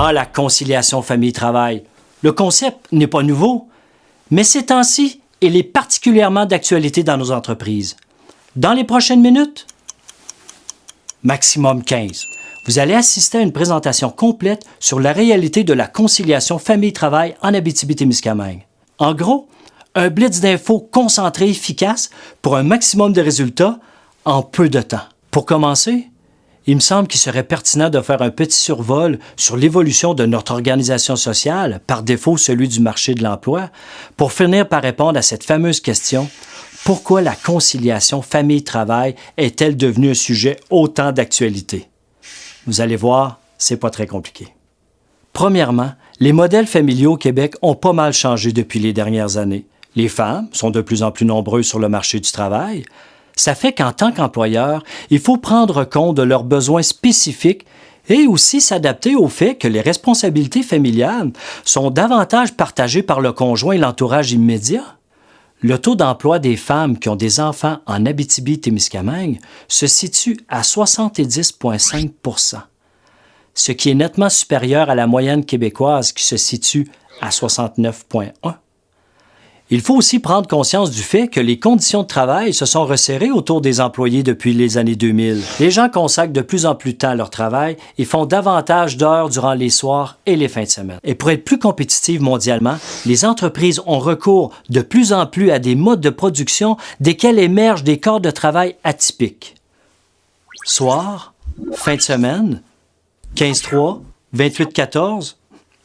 Ah, la conciliation famille-travail. Le concept n'est pas nouveau, mais ces temps-ci, il est particulièrement d'actualité dans nos entreprises. Dans les prochaines minutes, maximum 15. Vous allez assister à une présentation complète sur la réalité de la conciliation famille-travail en Abitibi-Témiscamingue. En gros, un blitz d'infos concentré et efficace pour un maximum de résultats en peu de temps. Pour commencer, il me semble qu'il serait pertinent de faire un petit survol sur l'évolution de notre organisation sociale, par défaut celui du marché de l'emploi, pour finir par répondre à cette fameuse question: pourquoi la conciliation famille-travail est-elle devenue un sujet autant d'actualité? Vous allez voir, c'est pas très compliqué. Premièrement, les modèles familiaux au Québec ont pas mal changé depuis les dernières années. Les femmes sont de plus en plus nombreuses sur le marché du travail. Ça fait qu'en tant qu'employeur, il faut prendre compte de leurs besoins spécifiques et aussi s'adapter au fait que les responsabilités familiales sont davantage partagées par le conjoint et l'entourage immédiat. Le taux d'emploi des femmes qui ont des enfants en Abitibi-Témiscamingue se situe à 70,5 %, ce qui est nettement supérieur à la moyenne québécoise qui se situe à 69,1 %. Il faut aussi prendre conscience du fait que les conditions de travail se sont resserrées autour des employés depuis les années 2000. Les gens consacrent de plus en plus de temps à leur travail et font davantage d'heures durant les soirs et les fins de semaine. Et pour être plus compétitives mondialement, les entreprises ont recours de plus en plus à des modes de production desquels émergent des corps de travail atypiques. Soir, fin de semaine, 15-3, 28-14,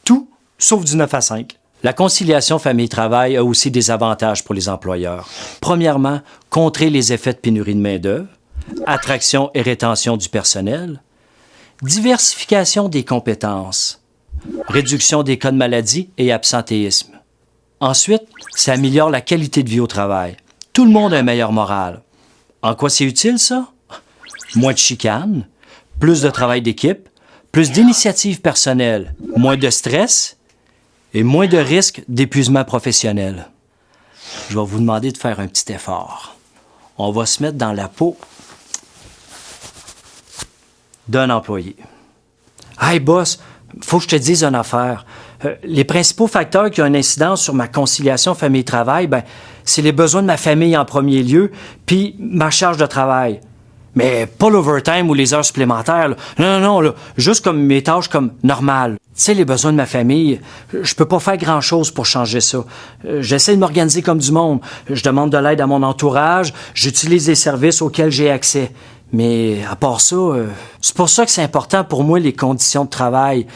tout sauf du 9 à 5. La conciliation famille-travail a aussi des avantages pour les employeurs. Premièrement, contrer les effets de pénurie de main-d'œuvre, attraction et rétention du personnel, diversification des compétences, réduction des cas de maladie et absentéisme. Ensuite, ça améliore la qualité de vie au travail. Tout le monde a un meilleur moral. En quoi c'est utile, ça? Moins de chicanes, plus de travail d'équipe, plus d'initiatives personnelles, moins de stress et moins de risques d'épuisement professionnel. Je vais vous demander de faire un petit effort. On va se mettre dans la peau d'un employé. Hey boss, faut que je te dise une affaire. Les principaux facteurs qui ont une incidence sur ma conciliation famille-travail, c'est les besoins de ma famille en premier lieu, puis ma charge de travail. Mais pas l'overtime ou les heures supplémentaires. Là. Non, là, juste comme mes tâches comme normales. Tu sais, les besoins de ma famille, je peux pas faire grand-chose pour changer ça. J'essaie de m'organiser comme du monde. Je demande de l'aide à mon entourage, j'utilise les services auxquels j'ai accès. Mais à part ça, c'est pour ça que c'est important pour moi les conditions de travail.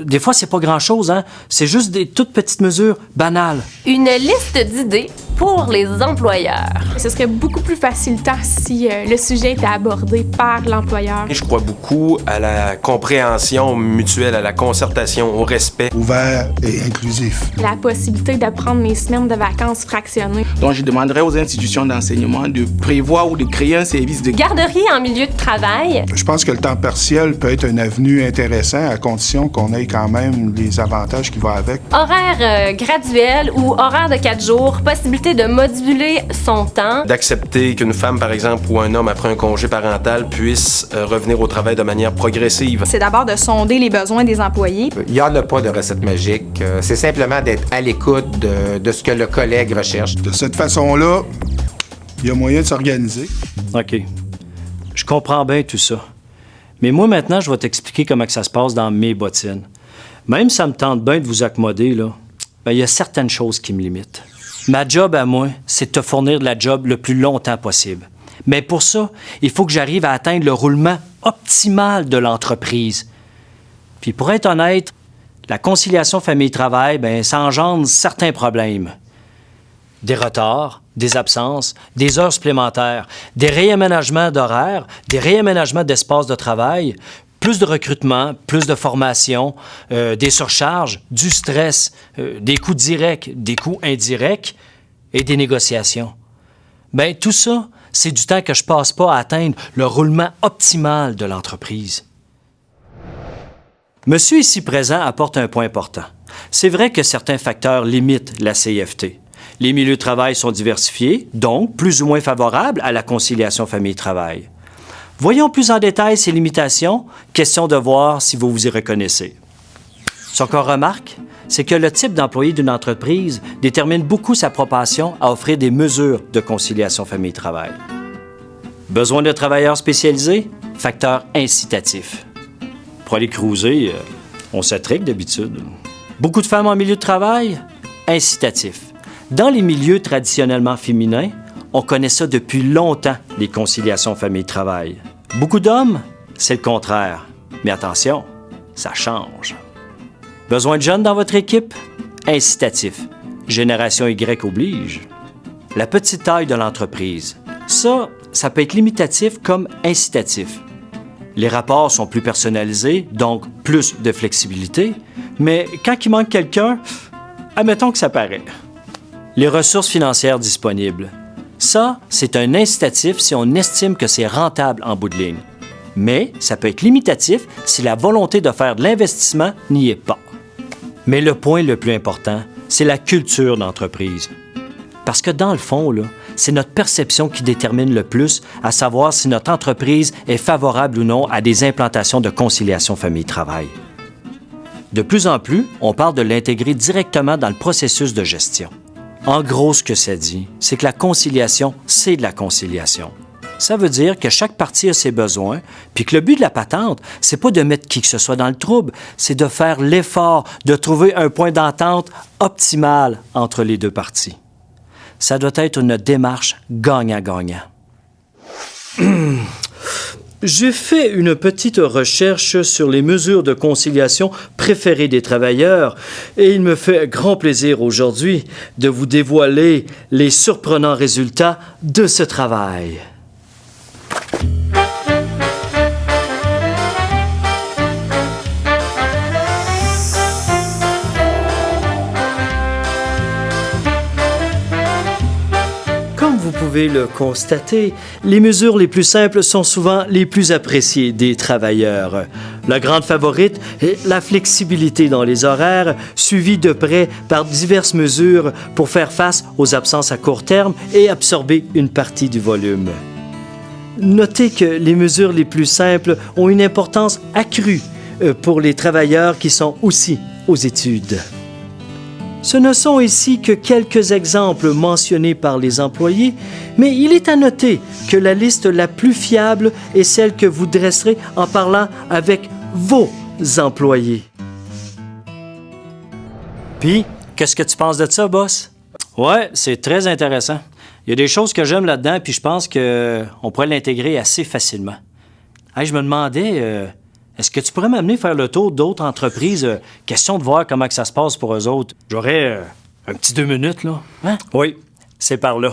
Des fois, c'est pas grand-chose, hein. C'est juste des toutes petites mesures banales. Une liste d'idées pour les employeurs. Ce serait beaucoup plus facilitant si le sujet était abordé par l'employeur. Je crois beaucoup à la compréhension mutuelle, à la concertation, au respect. Ouvert et inclusif. La possibilité de prendre mes semaines de vacances fractionnées. Donc, je demanderais aux institutions d'enseignement de prévoir ou de créer un service de garderie en milieu de travail. Je pense que le temps partiel peut être un avenue intéressant à condition qu'on ait quand même les avantages qui vont avec. Horaire graduel ou horaire de 4 jours, possibilité de moduler son temps. D'accepter qu'une femme, par exemple, ou un homme, après un congé parental, puisse revenir au travail de manière progressive. C'est d'abord de sonder les besoins des employés. Il n'y en a pas de recette magique. C'est simplement d'être à l'écoute de ce que le collègue recherche. De cette façon-là, il y a moyen de s'organiser. OK. Je comprends bien tout ça. Mais moi, maintenant, je vais t'expliquer comment que ça se passe dans mes bottines. Même si ça me tente bien de vous accommoder, là, il y a certaines choses qui me limitent. Ma job à moi, c'est de te fournir de la job le plus longtemps possible. Mais pour ça, il faut que j'arrive à atteindre le roulement optimal de l'entreprise. Puis pour être honnête, la conciliation famille-travail, ça engendre certains problèmes. Des retards, des absences, des heures supplémentaires, des réaménagements d'horaires, des réaménagements d'espace de travail, plus de recrutement, plus de formation, des surcharges, du stress, des coûts directs, des coûts indirects et des négociations. Tout ça, c'est du temps que je passe pas à atteindre le roulement optimal de l'entreprise. Monsieur ici présent apporte un point important. C'est vrai que certains facteurs limitent la CFT. Les milieux de travail sont diversifiés, donc plus ou moins favorables à la conciliation famille-travail. Voyons plus en détail ces limitations, question de voir si vous vous y reconnaissez. Ce qu'on remarque, c'est que le type d'employé d'une entreprise détermine beaucoup sa propension à offrir des mesures de conciliation famille-travail. Besoin de travailleurs spécialisés? Facteur incitatif. Pour aller cruiser, on s'attrique d'habitude. Beaucoup de femmes en milieu de travail? Incitatif. Dans les milieux traditionnellement féminins, on connaît ça depuis longtemps, les conciliations famille-travail. Beaucoup d'hommes? C'est le contraire. Mais attention, ça change. Besoin de jeunes dans votre équipe? Incitatif. Génération Y oblige. La petite taille de l'entreprise. Ça peut être limitatif comme incitatif. Les rapports sont plus personnalisés, donc plus de flexibilité, mais quand il manque quelqu'un, admettons que ça paraît. Les ressources financières disponibles. Ça, c'est un incitatif si on estime que c'est rentable en bout de ligne. Mais ça peut être limitatif si la volonté de faire de l'investissement n'y est pas. Mais le point le plus important, c'est la culture d'entreprise. Parce que dans le fond, là, c'est notre perception qui détermine le plus à savoir si notre entreprise est favorable ou non à des implantations de conciliation famille-travail. De plus en plus, on parle de l'intégrer directement dans le processus de gestion. En gros, ce que ça dit, c'est que la conciliation, c'est de la conciliation. Ça veut dire que chaque partie a ses besoins, puis que le but de la patente, c'est pas de mettre qui que ce soit dans le trouble, c'est de faire l'effort de trouver un point d'entente optimal entre les deux parties. Ça doit être une démarche gagnant-gagnant. J'ai fait une petite recherche sur les mesures de conciliation préférées des travailleurs et il me fait grand plaisir aujourd'hui de vous dévoiler les surprenants résultats de ce travail. Vous pouvez le constater, les mesures les plus simples sont souvent les plus appréciées des travailleurs. La grande favorite est la flexibilité dans les horaires, suivie de près par diverses mesures pour faire face aux absences à court terme et absorber une partie du volume. Notez que les mesures les plus simples ont une importance accrue pour les travailleurs qui sont aussi aux études. Ce ne sont ici que quelques exemples mentionnés par les employés, mais il est à noter que la liste la plus fiable est celle que vous dresserez en parlant avec vos employés. Puis, qu'est-ce que tu penses de ça, boss? Ouais, c'est très intéressant. Il y a des choses que j'aime là-dedans, puis je pense qu'on pourrait l'intégrer assez facilement. Hey, je me demandais... Est-ce que tu pourrais m'amener faire le tour d'autres entreprises? Question de voir comment que ça se passe pour eux autres. J'aurais un petit 2 minutes, là. Hein? Oui, c'est par là.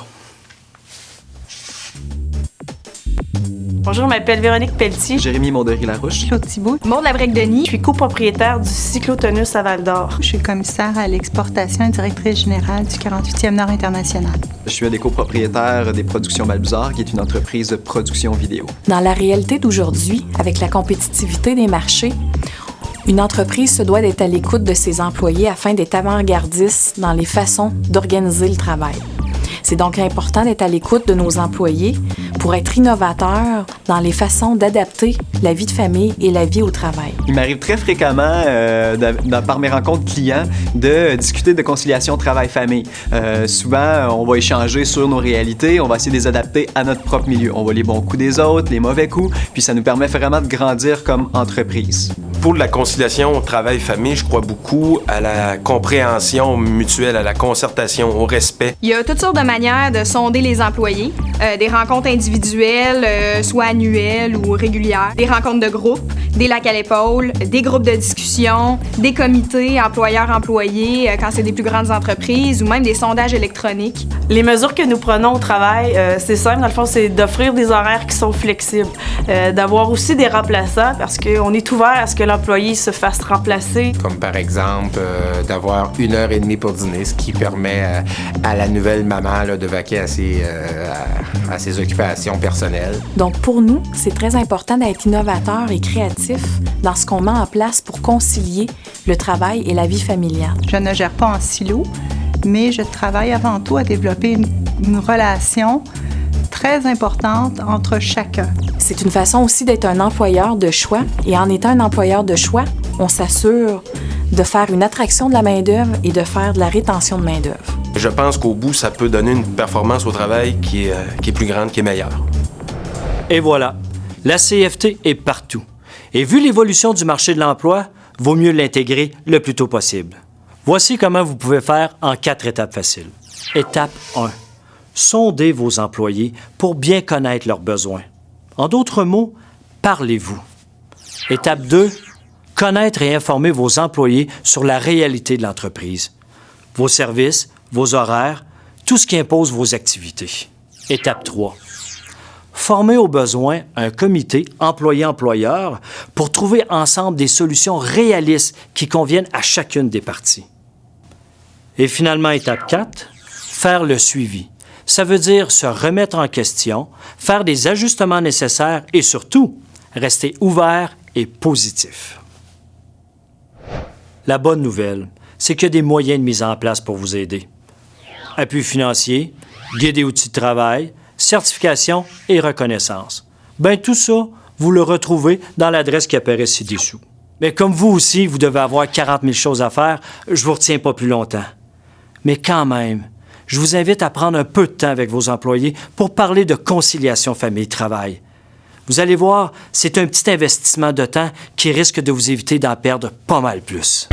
Bonjour, je m'appelle Véronique Pelletier. Jérémy Mondery-Larouche. Claude Thibault. Maud Labrec-Denis. Je suis copropriétaire du Cyclotonus à Val-d'Or. Je suis commissaire à l'exportation et directrice générale du 48e Nord International. Je suis un des copropriétaires des Productions Malbuzard, qui est une entreprise de production vidéo. Dans la réalité d'aujourd'hui, avec la compétitivité des marchés, une entreprise se doit d'être à l'écoute de ses employés afin d'être avant-gardiste dans les façons d'organiser le travail. C'est donc important d'être à l'écoute de nos employés pour être innovateur dans les façons d'adapter la vie de famille et la vie au travail. Il m'arrive très fréquemment, par mes rencontres clients, de discuter de conciliation travail-famille. Souvent, on va échanger sur nos réalités, on va essayer de les adapter à notre propre milieu. On voit les bons coups des autres, les mauvais coups, puis ça nous permet vraiment de grandir comme entreprise. Pour la conciliation travail-famille, je crois beaucoup à la compréhension mutuelle, à la concertation, au respect. Il y a toutes sortes de manières de sonder les employés. Des rencontres individuelles, soit annuelles ou régulières, des rencontres de groupe, des lacs à l'épaule, des groupes de discussion, des comités employeurs-employés quand c'est des plus grandes entreprises ou même des sondages électroniques. Les mesures que nous prenons au travail, c'est simple, dans le fond, c'est d'offrir des horaires qui sont flexibles, d'avoir aussi des remplaçants parce qu'on est ouvert à ce que l'employé se fasse remplacer. Comme par exemple, d'avoir 1h30 pour dîner, ce qui permet à la nouvelle maman là, de vaquer à ses occupations personnelles. Donc pour nous, c'est très important d'être innovateur et créatif dans ce qu'on met en place pour concilier le travail et la vie familiale. Je ne gère pas en silo, mais je travaille avant tout à développer une relation très importante entre chacun. C'est une façon aussi d'être un employeur de choix. Et en étant un employeur de choix, on s'assure de faire une attraction de la main-d'œuvre et de faire de la rétention de main-d'œuvre. Je pense qu'au bout, ça peut donner une performance au travail qui est plus grande, qui est meilleure. Et voilà, la CFT est partout. Et vu l'évolution du marché de l'emploi, vaut mieux l'intégrer le plus tôt possible. Voici comment vous pouvez faire en 4 étapes faciles. Étape 1. Sondez vos employés pour bien connaître leurs besoins. En d'autres mots, parlez-vous. Étape 2. Connaître et informer vos employés sur la réalité de l'entreprise. Vos services, vos horaires, tout ce qui impose vos activités. Étape 3. Former au besoin un comité employé-employeur pour trouver ensemble des solutions réalistes qui conviennent à chacune des parties. Et finalement, étape 4, faire le suivi. Ça veut dire se remettre en question, faire des ajustements nécessaires et surtout, rester ouvert et positif. La bonne nouvelle, c'est qu'il y a des moyens de mise en place pour vous aider. Appui financier, guide et outils de travail, certification et reconnaissance. Bien, tout ça, vous le retrouvez dans l'adresse qui apparaît ci-dessous. Mais comme vous aussi, vous devez avoir 40 000 choses à faire, je vous retiens pas plus longtemps. Mais quand même, je vous invite à prendre un peu de temps avec vos employés pour parler de conciliation famille-travail. Vous allez voir, c'est un petit investissement de temps qui risque de vous éviter d'en perdre pas mal plus.